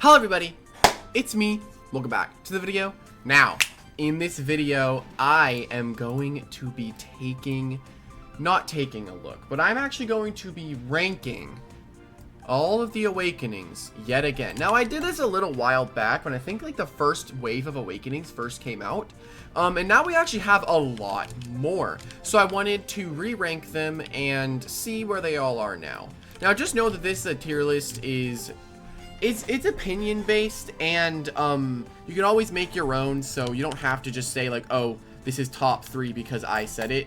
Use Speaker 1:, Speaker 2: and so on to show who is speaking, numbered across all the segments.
Speaker 1: Hello everybody, it's me. Welcome back to the video. Now, in this video, I am going to be not taking a look, but I'm actually going to be ranking all of the awakenings yet again. Now, I did this a little while back when I think like the first wave of awakenings first came out. And now we actually have a lot more. So I wanted to re-rank them and see where they all are now. Now, just know that this tier list is it's opinion based, and you can always make your own, so you don't have to just say like, oh, this is top 3 because I said it.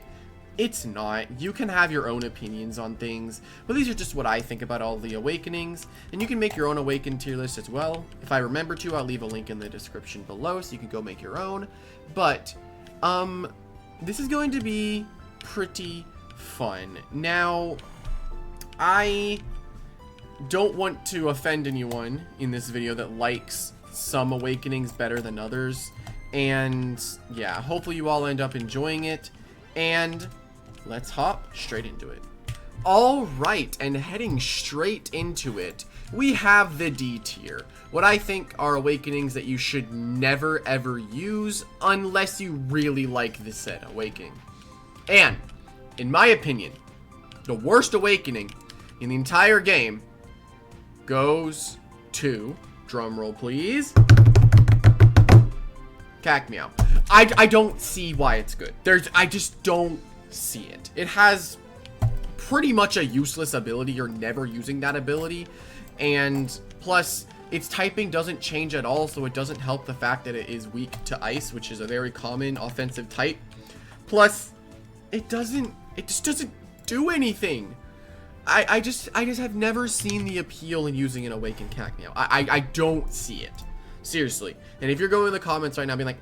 Speaker 1: It's not. You can have your own opinions on things, but these are just what I think about all the awakenings, and you can make your own awakened tier list as well. If I remember to, I'll leave a link in the description below so you can go make your own. But this is going to be pretty fun. Now, I don't want to offend anyone in this video that likes some awakenings better than others, and yeah, hopefully you all end up enjoying it, and let's hop straight into it. All right, and heading straight into it, we have the D tier. What I think are awakenings that you should never ever use unless you really like the said awakening. And in my opinion, the worst awakening in the entire game goes to, drumroll please, Cacmeow. I don't see why it's good. I just don't see it. It has pretty much a useless ability. You're never using that ability, and plus its typing doesn't change at all, so it doesn't help the fact that it is weak to ice, which is a very common offensive type. Plus it just doesn't do anything. I just have never seen the appeal in using an awakened Cacmeow. I don't see it. Seriously. And if you're going in the comments right now being like,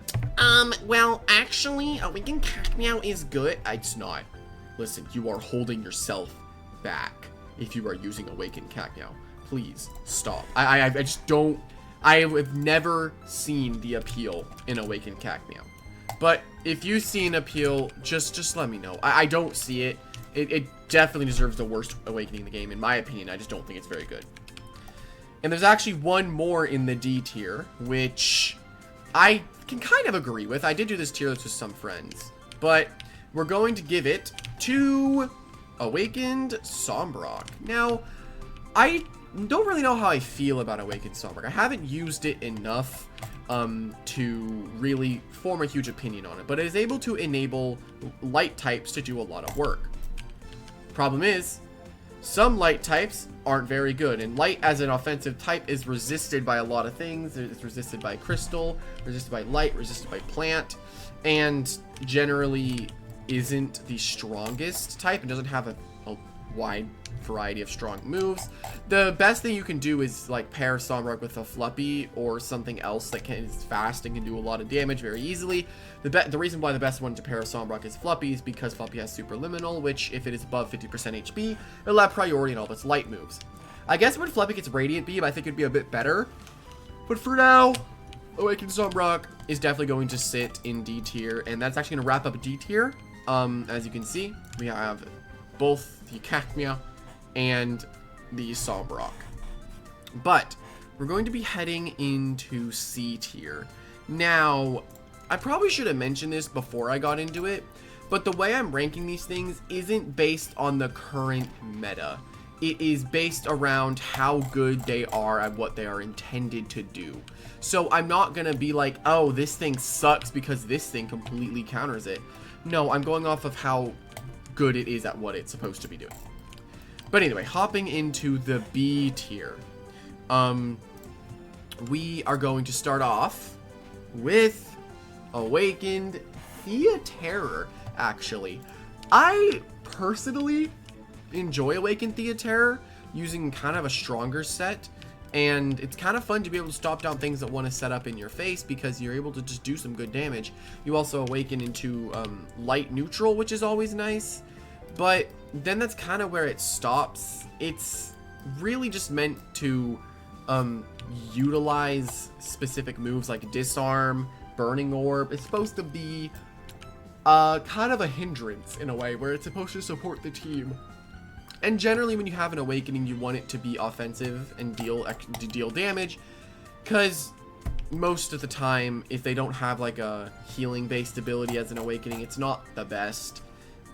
Speaker 1: well, actually, awakened Cacmeow is good. It's not. Listen, you are holding yourself back if you are using awakened Cacmeow. Please stop. I just don't. I have never seen the appeal in awakened Cacmeow. But if you see an appeal, just let me know. I don't see it. It definitely deserves the worst awakening in the game, in my opinion. I just don't think it's very good. And there's actually one more in the D tier, which I can kind of agree with. I did do this tier list with some friends, but we're going to give it to Awakened Sombrok. Now, I don't really know how I feel about Awakened Sombrok. I haven't used it enough to really form a huge opinion on it, but it is able to enable light types to do a lot of work. Problem is, some light types aren't very good, and light as an offensive type is resisted by a lot of things. It's resisted by crystal, resisted by light, resisted by plant, and generally isn't the strongest type and doesn't have a wide variety of strong moves. The best thing you can do is like pair Sombrok with a Fluppy or something else that is fast and can do a lot of damage very easily. The reason why the best one to pair Sombrok is Fluppy is because Fluppy has Superliminal, which if it is above 50% HP, it'll have priority in all of its light moves. I guess when Fluppy gets Radiant Beam, I think it'd be a bit better. But for now, Awakened Sombrok is definitely going to sit in D tier, and that's actually going to wrap up D tier. As you can see, we have both the Cacmeow and the Sombrok. But we're going to be heading into C tier. Now, I probably should have mentioned this before I got into it, but the way I'm ranking these things isn't based on the current meta. It is based around how good they are at what they are intended to do. So I'm not gonna be like, oh, this thing sucks because this thing completely counters it. No, I'm going off of how good it is at what it's supposed to be doing. But anyway, hopping into the B tier, we are going to start off with Awakened Theaterror. Actually, I personally enjoy Awakened Theaterror using kind of a stronger set, and it's kind of fun to be able to stop down things that want to set up in your face because you're able to just do some good damage. You also awaken into light neutral, which is always nice, but then that's kind of where it stops. It's really just meant to utilize specific moves like Disarm, Burning Orb. It's supposed to be kind of a hindrance in a way, where it's supposed to support the team. And generally when you have an awakening, you want it to be offensive and deal damage. Because most of the time, if they don't have like a healing based ability as an awakening, it's not the best.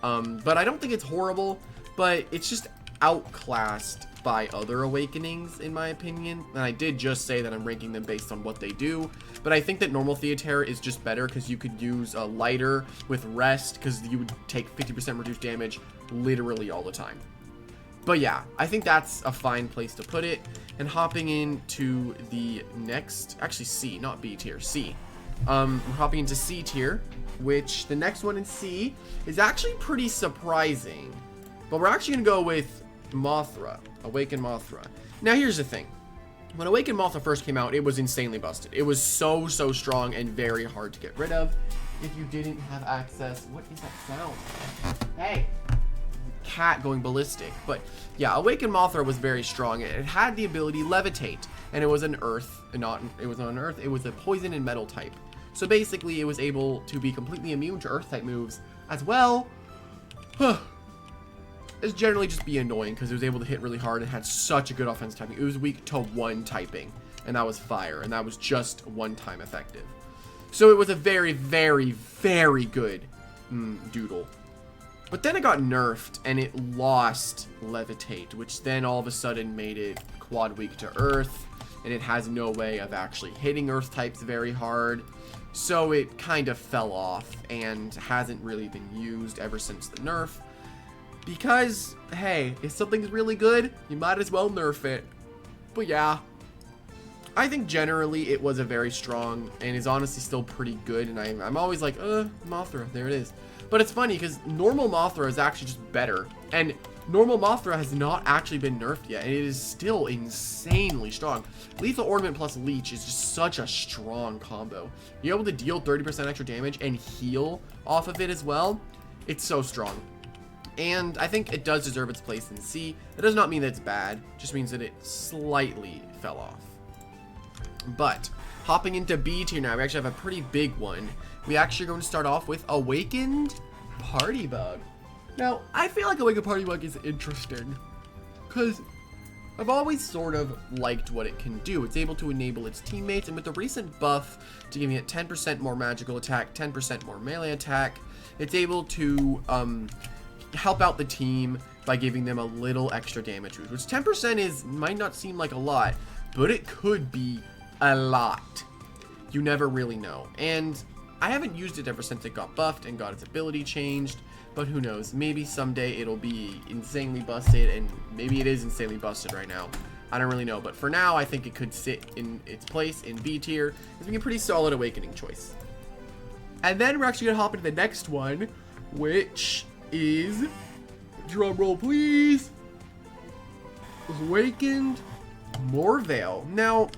Speaker 1: But I don't think it's horrible, but it's just outclassed by other awakenings in my opinion. And I did just say that I'm ranking them based on what they do, but I think that normal Theater is just better because you could use a lighter with rest, because you would take 50% reduced damage literally all the time. But yeah, I think that's a fine place to put it. And hopping into the next, actually C, not B tier, C. We're hopping into C tier, which the next one in C is actually pretty surprising. But we're actually going to go with Mothra, Awakened Mothra. Now here's the thing. When Awakened Mothra first came out, it was insanely busted. It was so strong and very hard to get rid of if you didn't have access. What is that sound? Hey! Cat going ballistic. But yeah, Awakened Mothra was very strong. It had the ability Levitate, and it was an earth, it was not an earth, it was a poison and metal type. So basically it was able to be completely immune to earth type moves as well. It's generally just be annoying because it was able to hit really hard and had such a good offensive typing. It was weak to one typing, and that was fire, and that was just one time effective. So it was a very good Doodle. But then it got nerfed and it lost Levitate, which then all of a sudden made it quad weak to earth, and it has no way of actually hitting earth types very hard. So it kind of fell off and hasn't really been used ever since the nerf. Because, hey, if something's really good, you might as well nerf it. But yeah, I think generally it was a very strong and is honestly still pretty good. And I'm always like, Mothra, there it is. But it's funny because normal Mothra is actually just better. And normal Mothra has not actually been nerfed yet. And it is still insanely strong. Lethal Ornament plus Leech is just such a strong combo. You're able to deal 30% extra damage and heal off of it as well. It's so strong. And I think it does deserve its place in C. It does not mean that it's bad. It just means that it slightly fell off. But hopping into B tier now, we actually have a pretty big one. We actually are going to start off with Awakened Party Bug. Now, I feel like Awakened Party Bug is interesting because I've always sort of liked what it can do. It's able to enable its teammates, and with the recent buff to giving it 10% more magical attack, 10% more melee attack, it's able to help out the team by giving them a little extra damage boost, which 10% might not seem like a lot, but it could be a lot. You never really know. And I haven't used it ever since it got buffed and got its ability changed, but who knows, maybe someday it'll be insanely busted, and maybe it is insanely busted right now. I don't really know, but for now I think it could sit in its place in B tier as being a pretty solid awakening choice. And then we're actually gonna hop into the next one, which is, drum roll please, Awakened Morvale. Now,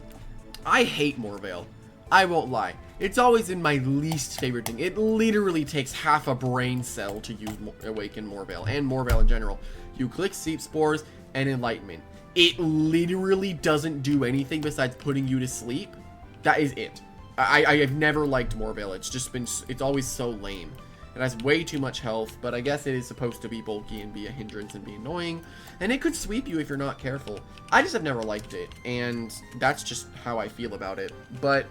Speaker 1: I hate Morvale. I won't lie. It's always been my least favorite thing. It literally takes half a brain cell to use Awaken Morvale, and Morvale in general. You click Sleep Spores and Enlightenment. It literally doesn't do anything besides putting you to sleep. That is it. I have never liked Morvale. It's always so lame. It has way too much health, but I guess it is supposed to be bulky and be a hindrance and be annoying. And it could sweep you if you're not careful. I just have never liked it, and that's just how I feel about it. But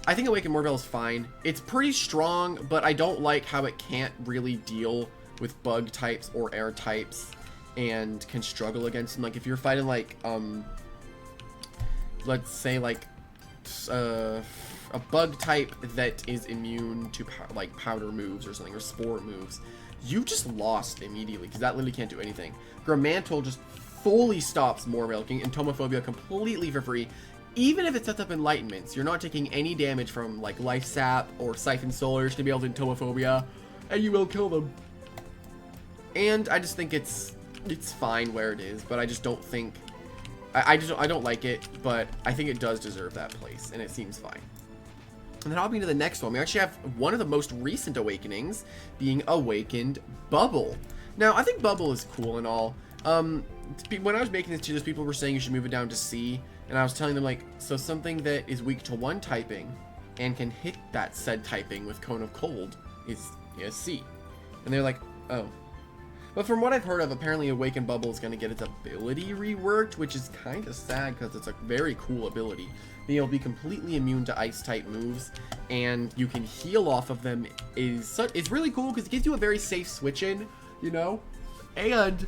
Speaker 1: I think Awakened Morvale is fine. It's pretty strong, but I don't like how it can't really deal with bug types or air types and can struggle against them. Like if you're fighting like, let's say like a bug type that is immune to like powder moves or something, or spore moves, you just lost immediately because that literally can't do anything. Gramantle just fully stops Morvale, and Entomophobia completely for free. Even if it sets up Enlightenments, you're not taking any damage from like Life Sap or Siphon Solar to be able to Entomophobia, and you will kill them. And I just think it's fine where it is, but I just don't think I don't like it, but I think it does deserve that place, and it seems fine. And then hopping to the next one, we actually have one of the most recent awakenings being Awakened Bubble. Now, I think Bubble is cool and all. When I was making this tier, people were saying you should move it down to C, and I was telling them, like, so something that is weak to one typing and can hit that said typing with Cone of Cold is C. And they're like, oh. But from what I've heard of, apparently Awakened Bubble is going to get its ability reworked, which is kind of sad because it's a very cool ability. Being able to be completely immune to ice-type moves, and you can heal off of them is really cool because it gives you a very safe switch-in, you know? And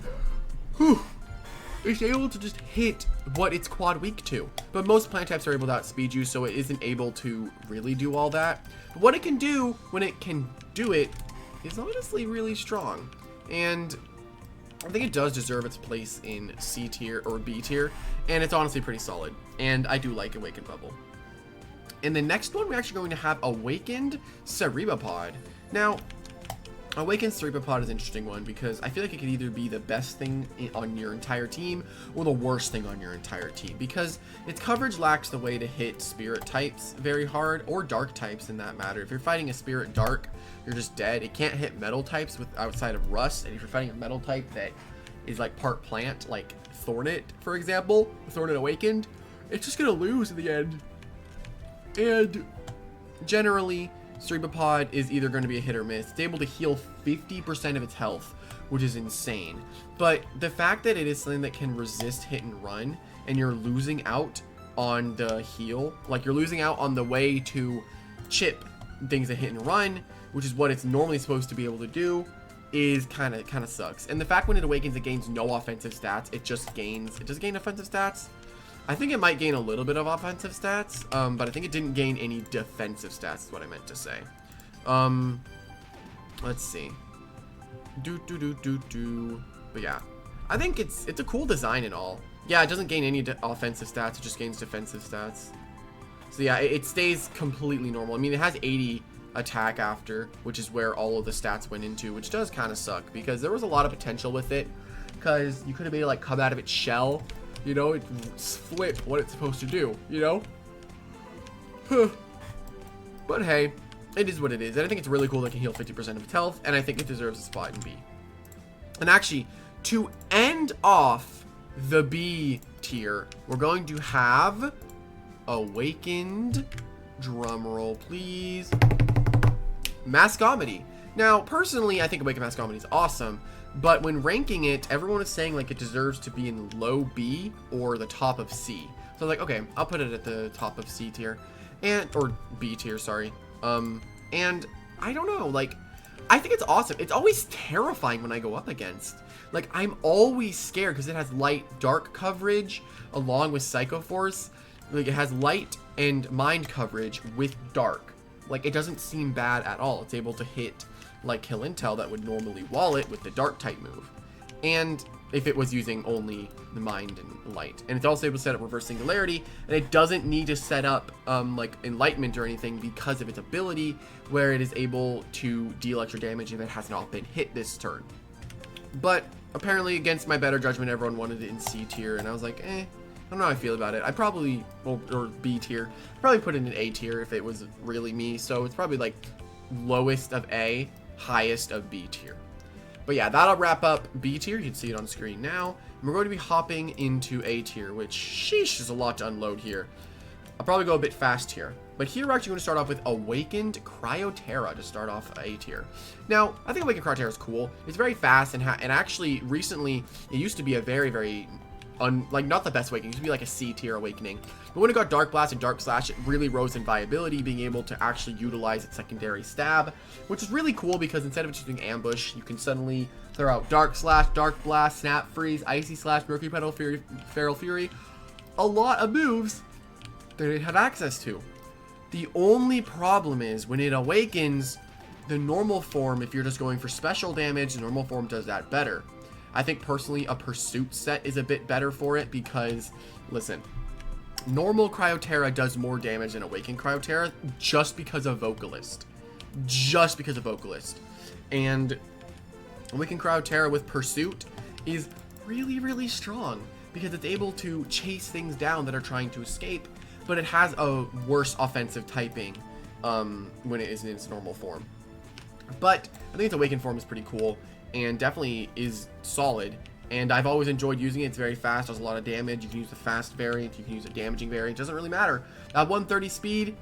Speaker 1: it's able to just hit what it's quad weak to. But most plant types are able to outspeed you, so it isn't able to really do all that. But what it can do when it can do it is honestly really strong. And I think it does deserve its place in C tier or B tier, and it's honestly pretty solid. And I do like Awakened Bubble. In the next one, we're actually going to have Awakened Cerebopod. Now, Awakened Cerebopod is an interesting one because I feel like it could either be the best thing on your entire team or the worst thing on your entire team, because its coverage lacks the way to hit spirit types very hard, or dark types in that matter. If you're fighting a spirit dark, you're just dead. It can't hit metal types outside of rust, and if you're fighting a metal type that is like part plant, like Thornet, for example, Thornet Awakened, it's just gonna lose in the end. And generally, Cerebopod is either going to be a hit or miss. It's able to heal 50% of its health, which is insane. But the fact that it is something that can resist hit and run, and you're losing out on the heal, like you're losing out on the way to chip things that hit and run, which is what it's normally supposed to be able to do, is kind of sucks. And the fact when it awakens, it gains no offensive stats. It does gain offensive stats. I think it might gain a little bit of offensive stats, but I think it didn't gain any defensive stats, is what I meant to say. Let's see. But yeah, I think it's a cool design and all. Yeah, it doesn't gain any offensive stats, it just gains defensive stats. So yeah, it stays completely normal. I mean, it has 80 attack after, which is where all of the stats went into, which does kind of suck because there was a lot of potential with it, because you could have made it like come out of its shell. You know, it flip what it's supposed to do, you know? But hey, it is what it is. And I think it's really cool that it can heal 50% of its health, and I think it deserves a spot in B. And actually, to end off the B tier, we're going to have Awakened, drumroll please, Mascomedy. Now, personally, I think Awakened Mascomedy is awesome. But when ranking it, everyone is saying like it deserves to be in low B or the top of C. So like, okay, I'll put it at the top of C tier, or B tier, sorry. And I don't know, like, I think it's awesome. It's always terrifying when I go up against. Like, I'm always scared because it has light dark coverage along with Psycho Force. Like, it has light and mind coverage with dark. Like, it doesn't seem bad at all. It's able to hit like Kill Intel that would normally wall it with the dark type move, and if it was using only the mind and light. And it's also able to set up reverse singularity, and it doesn't need to set up like enlightenment or anything because of its ability, where it is able to deal extra damage if it has not been hit this turn. But apparently, against my better judgment, everyone wanted it in C tier, and I was like, I don't know how I feel about it. I probably, or B tier, probably put it in A tier if it was really me. So it's probably like lowest of A, highest of B tier. But yeah, that'll wrap up B tier. You can see it on screen now. And we're going to be hopping into A tier, which, sheesh, is a lot to unload here. I'll probably go a bit fast here. But here we're actually going to start off with Awakened Cryoterra to start off A tier. Now, I think Awakened Cryoterra is cool. It's very fast, and actually, recently, it used to be a very like, not the best awakening. It used to be like a C tier awakening. But when it got Dark Blast and Dark Slash, it really rose in viability, being able to actually utilize its secondary stab, which is really cool because instead of just doing ambush, you can suddenly throw out Dark Slash, Dark Blast, Snap Freeze, Icy Slash, Mercury Petal, Feral Fury. A lot of moves that it had access to. The only problem is when it awakens, the normal form, if you're just going for special damage, the normal form does that better. I think personally a Pursuit set is a bit better for it because, listen, normal Cryoterra does more damage than Awakened Cryoterra just because of Vocalist. Just because of Vocalist. And Awakened Cryoterra with Pursuit is really strong because it's able to chase things down that are trying to escape, but it has a worse offensive typing when it is in its normal form. But I think its Awakened form is pretty cool and definitely is solid, and I've always enjoyed using it. It's very fast, does a lot of damage. You can use the fast variant, you can use a damaging variant, it doesn't really matter. That 130 speed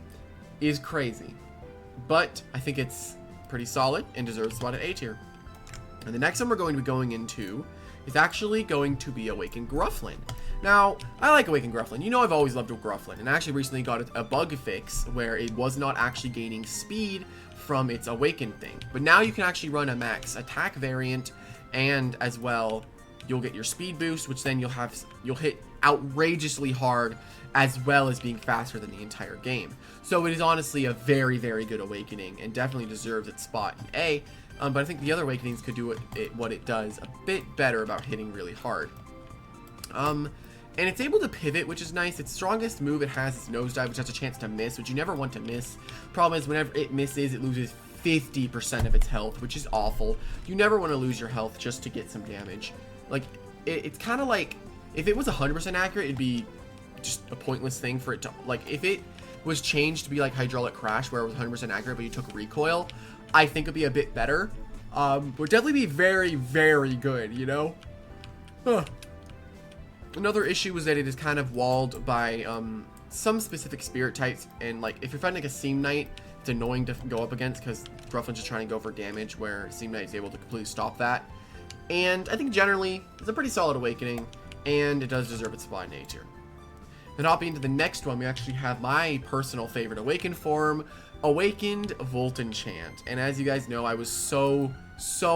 Speaker 1: is crazy, but I think it's pretty solid and deserves a spot at A tier. And the next one we're going to be going into is actually going to be Awakened Grufflin. Now, I like Awakened Grufflin. You know I've always loved Grufflin, and I actually recently got a bug fix where it was not actually gaining speed from its Awakened thing. But now you can actually run a max attack variant, and as well, you'll get your speed boost, which then you'll hit outrageously hard, as well as being faster than the entire game. So it is honestly a very, very good awakening, and definitely deserves its spot in A. But I think the other awakenings could do what it does a bit better about hitting really hard. And it's able to pivot, which is nice. Its strongest move it has is Nosedive, which has a chance to miss, which you never want to miss. Problem is, whenever it misses, it loses 50% of its health, which is awful. You never want to lose your health just to get some damage. Like, it's kind of like, if it was 100% accurate, it'd be just a pointless thing for it to, like, if it was changed to be like Hydraulic Crash, where it was 100% accurate, but you took recoil, I think it'd be a bit better. Would definitely be very, very good, you know? Huh. Another issue is that it is kind of walled by some specific spirit types, and like if you're fighting like a Seam Knight, it's annoying to go up against because Grufflin's just trying to go for damage, where Seam Knight is able to completely stop that. And I think generally it's a pretty solid awakening, and it does deserve its spot in A tier. Then hopping into the next one, we actually have my personal favorite awakened form, Awakened Voltenchant. And as you guys know, I was so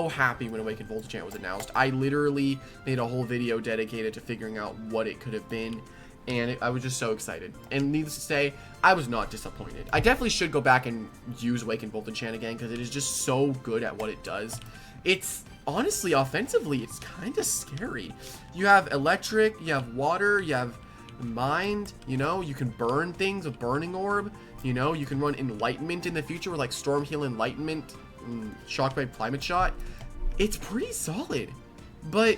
Speaker 1: happy when Awakened Voltenchant was announced. I literally made a whole video dedicated to figuring out what it could have been, and I was just so excited. And needless to say, I was not disappointed. I definitely should go back and use Awakened Voltenchant again, because it is just so good at what it does. It's honestly, offensively, it's kind of scary. You have electric, you have water, you have mind, you know, you can burn things with Burning Orb, you know, you can run Enlightenment in the future with like Storm Heal Enlightenment, Shockwave Climate Shot. It's pretty solid, but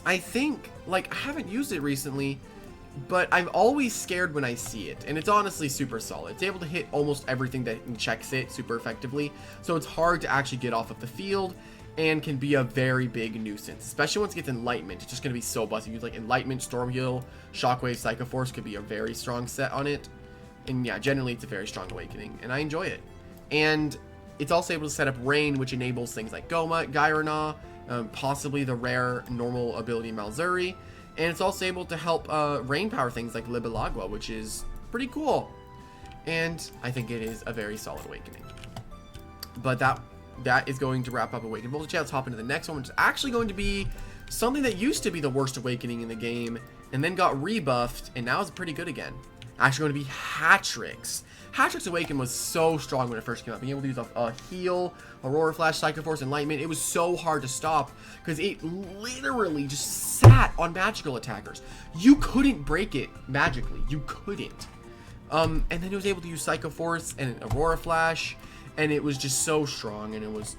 Speaker 1: I think, like, I haven't used it recently, but I'm always scared when I see it, and it's honestly super solid. It's able to hit almost everything that checks it super effectively, so it's hard to actually get off of the field, and can be a very big nuisance, especially once it gets Enlightenment. It's just going to be so busted. Use like Enlightenment, Storm Heal, Shockwave, Psycho Force could be a very strong set on it. And yeah, generally it's a very strong awakening, and I enjoy it. And it's also able to set up Rain, which enables things like Goma, Gyrana, possibly the rare normal ability Malzuri. And it's also able to help rain power things like Libilagua, which is pretty cool. And I think it is a very solid awakening. But that is going to wrap up Awakened Voltenchant. Let's hop into the next one, which is actually going to be something that used to be the worst awakening in the game, and then got rebuffed, and now is pretty good again. Actually going to be Hatrix. Hatrix Awaken was so strong when it first came out. Being able to use a heal, Aurora Flash, Psycho Force, Enlightenment. It was so hard to stop because it literally just sat on magical attackers. You couldn't break it magically. You couldn't. And then it was able to use Psycho Force and Aurora Flash, and it was just so strong, and it was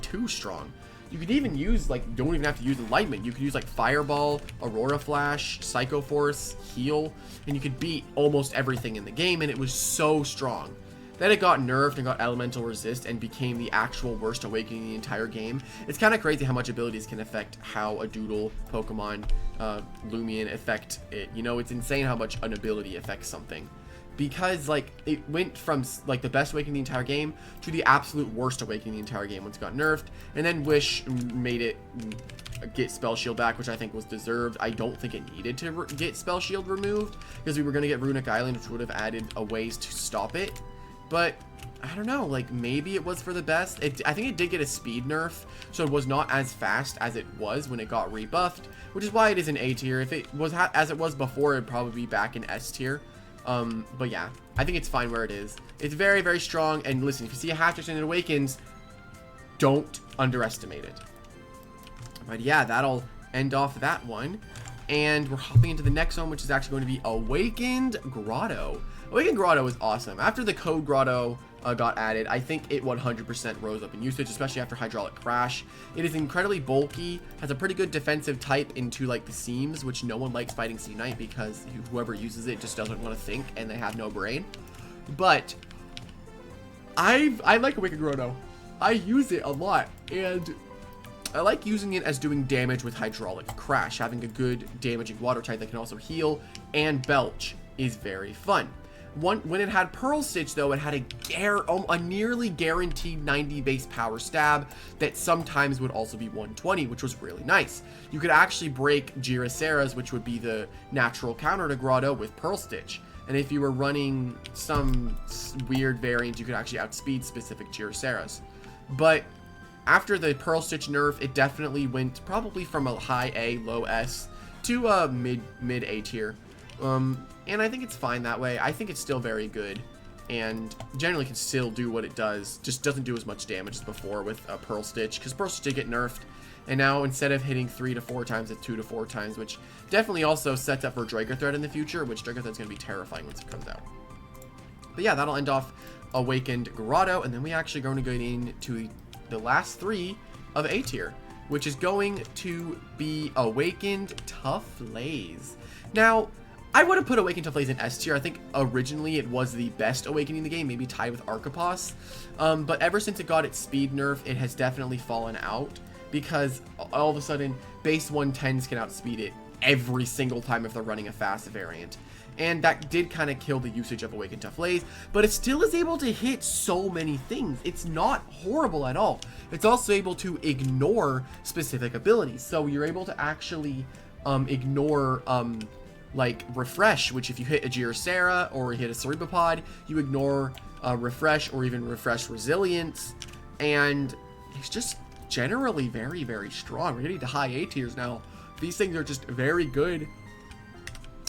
Speaker 1: too strong. You could even use, like, don't even have to use Enlightenment. You could use, like, Fireball, Aurora Flash, Psycho Force, Heal, and you could beat almost everything in the game, and it was so strong. Then it got nerfed and got Elemental Resist and became the actual worst awakening in the entire game. It's kind of crazy how much abilities can affect how a Doodle, Pokemon, Lumion affect it. You know, it's insane how much an ability affects something. Because, like, it went from, like, the best awakening in the entire game to the absolute worst awakening in the entire game once it got nerfed. And then Wish made it get Spell Shield back, which I think was deserved. I don't think it needed to get Spell Shield removed, because we were going to get Runic Island, which would have added a ways to stop it. But, I don't know, like, maybe it was for the best. I think it did get a speed nerf, so it was not as fast as it was when it got rebuffed, which is why it is in A tier. If it was as it was before, it'd probably be back in S tier. But yeah, I think it's fine where it is. It's very, very strong, and listen, if you see a Hatrix and it awakens, don't underestimate it. But yeah, that'll end off that one, and we're hopping into the next one, which is actually going to be Awakened Grotto. Awakened Grotto is awesome. After the Code Grotto got added, I think it 100% rose up in usage, especially after Hydraulic Crash. It is incredibly bulky, has a pretty good defensive type into, like, the Seams, which no one likes fighting Seam Knight because whoever uses it just doesn't want to think and they have no brain. But I like Awakened Grotto. I use it a lot, and I like using it as doing damage with Hydraulic Crash. Having a good damaging water type that can also heal and belch is very fun. When it had Pearl Stitch, though, it had a nearly guaranteed 90 base power stab that sometimes would also be 120, which was really nice. You could actually break Girocera's, which would be the natural counter to Grotto, with Pearl Stitch. And if you were running some weird variant, you could actually outspeed specific Girocera's. But after the Pearl Stitch nerf, it definitely went probably from a high A, low S to a mid A tier. And I think it's fine that way. I think it's still very good and generally can still do what it does. Just doesn't do as much damage as before with Pearl Stitch, because Pearl Stitch did get nerfed. And now instead of hitting 3 to 4 times, it's 2 to 4 times, which definitely also sets up for Draco Thread in the future, which Draco Thread's going to be terrifying once it comes out. But yeah, that'll end off Awakened Grotto, and then we actually going to go into the last 3 of A tier, which is going to be Awakened Tufflaze. Now, I would have put Awakened Tufflaze in S tier. I think originally it was the best Awakening in the game, maybe tied with Archipos. But ever since it got its speed nerf, it has definitely fallen out, because all of a sudden, base 110s can outspeed it every single time if they're running a fast variant. And that did kind of kill the usage of Awakened Tufflaze, but it still is able to hit so many things. It's not horrible at all. It's also able to ignore specific abilities. So you're able to actually ignore like Refresh, which if you hit a Girocera or you hit a Cerebopod, you ignore Refresh or even Refresh Resilience. And it's just generally very, very strong. We're getting to high A tiers now. These things are just very good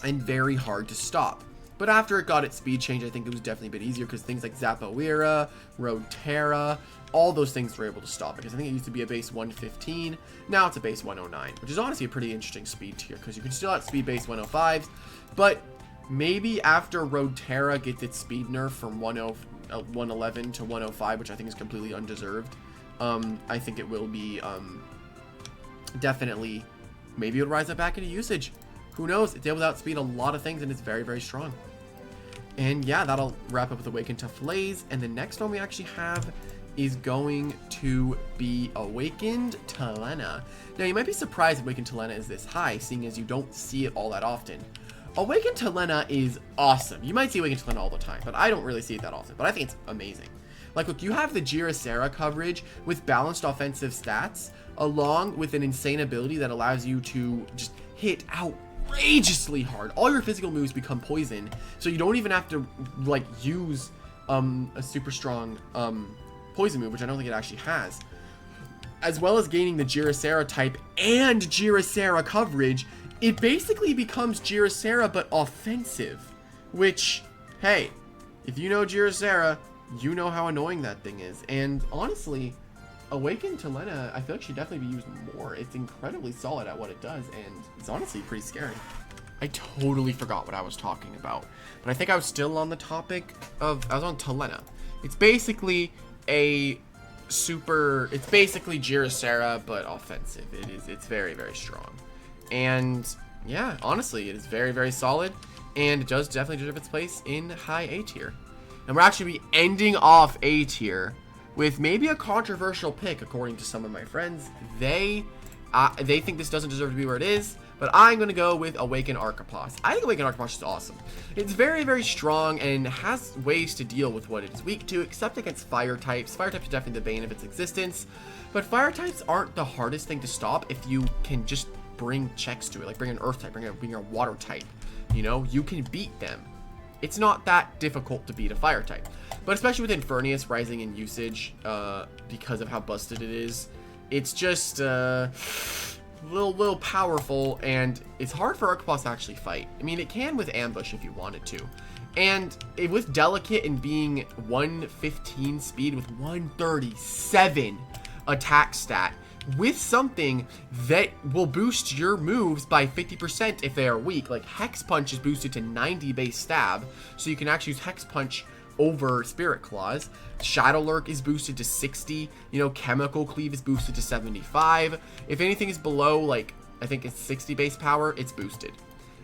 Speaker 1: and very hard to stop. But after it got its speed change, I think it was definitely a bit easier, because things like Zapoera, Roterra, all those things were able to stop, because I think it used to be a base 115. Now it's a base 109, which is honestly a pretty interesting speed tier, because you can still outspeed base 105s. But maybe after Roterra gets its speed nerf from 111 to 105, which I think is completely undeserved, I think it will be definitely, maybe it'll rise up back into usage. Who knows? It's able to outspeed a lot of things, and it's very, very strong. And yeah, that'll wrap up with Awakened Tufflaze. And the next one we actually have is going to be Awakened Talena. Now, you might be surprised Awakened Talena is this high, seeing as you don't see it all that often. Awakened Talena is awesome. You might see Awakened Talena all the time, but I don't really see it that often. But I think it's amazing. Like, look, you have the Girocera coverage with balanced offensive stats, along with an insane ability that allows you to just hit outrageously hard. All your physical moves become poison, so you don't even have to like use a super strong poison move, which I don't think it actually has. As well as gaining the Girocera type and Girocera coverage, it basically becomes Girocera but offensive, which, hey, if you know Girocera, you know how annoying that thing is. And honestly, Awakened Talena, I feel like should definitely be used more. It's incredibly solid at what it does, and it's honestly pretty scary. I totally forgot what I was talking about, but I think I was still on the topic of, I was on Talena. It's basically it's basically Girocera, but offensive. It's very, very strong. And yeah, honestly, it is very, very solid, and it does definitely deserve its place in high A tier. And we're actually ending off A tier with maybe a controversial pick, according to some of my friends. They think this doesn't deserve to be where it is, but I'm going to go with Awakened Archipos. I think Awakened Archipos is awesome. It's very, very strong and has ways to deal with what it is weak to, except against fire types. Fire types are definitely the bane of its existence, but fire types aren't the hardest thing to stop if you can just bring checks to it, like bring an earth type, bring a water type. You know, you can beat them. It's not that difficult to beat a fire type. But especially with Infernius rising in usage, because of how busted it is, it's just little powerful, and it's hard for Archipos to actually fight. I mean, it can with Ambush if you wanted to. And with Delicate and being 115 speed with 137 attack stat, with something that will boost your moves by 50% if they are weak. Like Hex Punch is boosted to 90 base stab, so you can actually use Hex Punch over Spirit Claws. Shadow Lurk is boosted to 60. You know, Chemical Cleave is boosted to 75. If anything is below, like, I think it's 60 base power, it's boosted.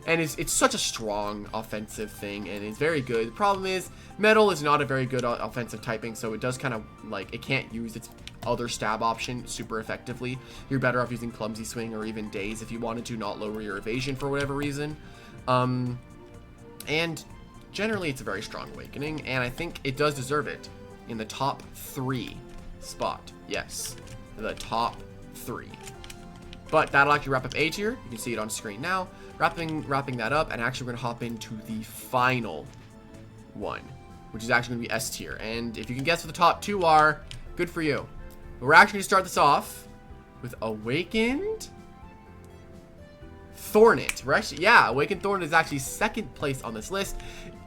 Speaker 1: And it's such a strong offensive thing, and it's very good. The problem is, Metal is not a very good offensive typing, so it does kind of, like, it can't use its other stab option super effectively. You're better off using Clumsy Swing or even Daze if you wanted to not lower your evasion for whatever reason. And generally it's a very strong awakening, and I think it does deserve it in the top 3 spot. Yes, the top 3. But that'll actually wrap up A tier. You can see it on screen now. Wrapping that up, and actually we're gonna hop into the final one, which is actually gonna be S tier. And if you can guess what the top 2 are, good for you. But we're actually gonna start this off with Awakened Thornet. We're actually, yeah, Awakened Thornet is actually 2nd place on this list.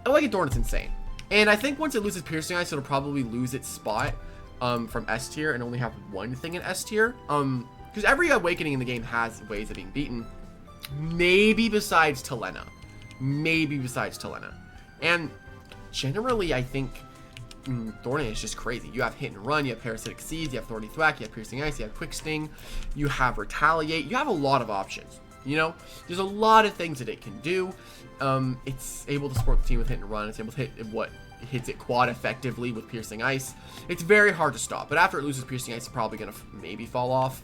Speaker 1: Awakened Thornet's insane. And I think once it loses Piercing Ice, it'll probably lose its spot from S tier and only have one thing in S tier. Because every awakening in the game has ways of being beaten. Maybe besides Telena. And generally, I think Thornet is just crazy. You have Hit and Run, you have Parasitic Seeds, you have Thorny Thwack, you have Piercing Ice, you have Quick Sting, you have Retaliate. You have a lot of options. You know, there's a lot of things that it can do. It's able to support the team with Hit and Run. It's able to hit what hits it quad effectively with Piercing Ice. It's very hard to stop, but after it loses Piercing Ice, it's probably gonna maybe fall off.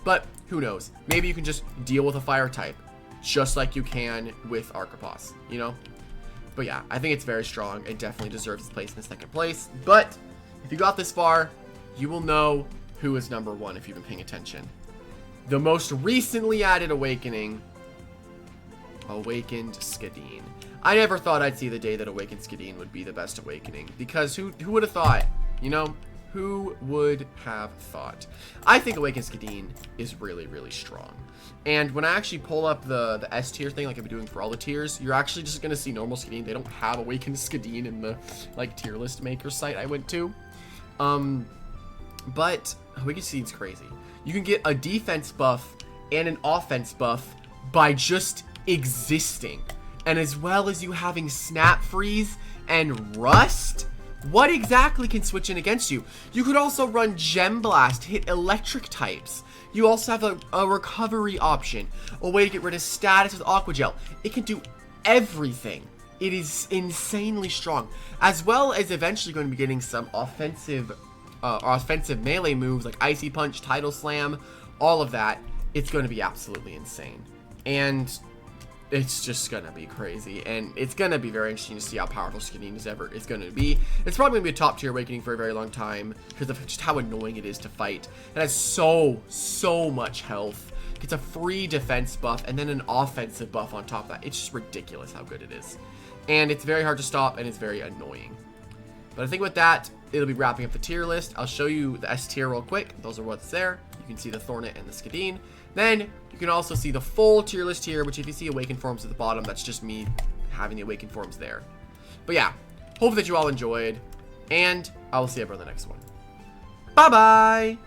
Speaker 1: But who knows? Maybe you can just deal with a fire type, just like you can with Archipos, you know? But yeah, I think it's very strong. It definitely deserves its place in the 2nd place. But if you got this far, you will know who is number 1 if you've been paying attention. The most recently added awakening, Awakened Skadeen. I never thought I'd see the day that Awakened Skadeen would be the best awakening, because who would have thought, you know? Who would have thought? I think Awakened Skadeen is really, really strong. And when I actually pull up the S tier thing, like I've been doing for all the tiers, you're actually just going to see normal Skadeen. They don't have Awakened Skadeen in the, like, tier list maker site I went to. But Awakened Skadeen's crazy. You can get a defense buff and an offense buff by just existing. And as well as you having Snap Freeze and Rust, what exactly can switch in against you? You could also run Gem Blast, hit electric types. You also have a recovery option, a way to get rid of status with Aqua Gel. It can do everything. It is insanely strong, as well as eventually going to be getting some offensive melee moves like Icy Punch, Tidal Slam, all of that. It's going to be absolutely insane. And it's just gonna be crazy, and it's gonna be very interesting to see how powerful Skadeen is going to be. It's probably gonna be a top tier awakening for a very long time because of just how annoying it is to fight. It has so much health. It's a free defense buff and then an offensive buff on top of that. It's just ridiculous how good it is, and it's very hard to stop, and it's very annoying. But I think with that, it'll be wrapping up the tier list. I'll show you the S tier real quick. Those are what's there. You can see the Thornet and the Skadeen. Then you can also see the full tier list here, which if you see Awakened Forms at the bottom, that's just me having the Awakened Forms there. But yeah, hope that you all enjoyed, and I will see everyone in the next one. Bye-bye!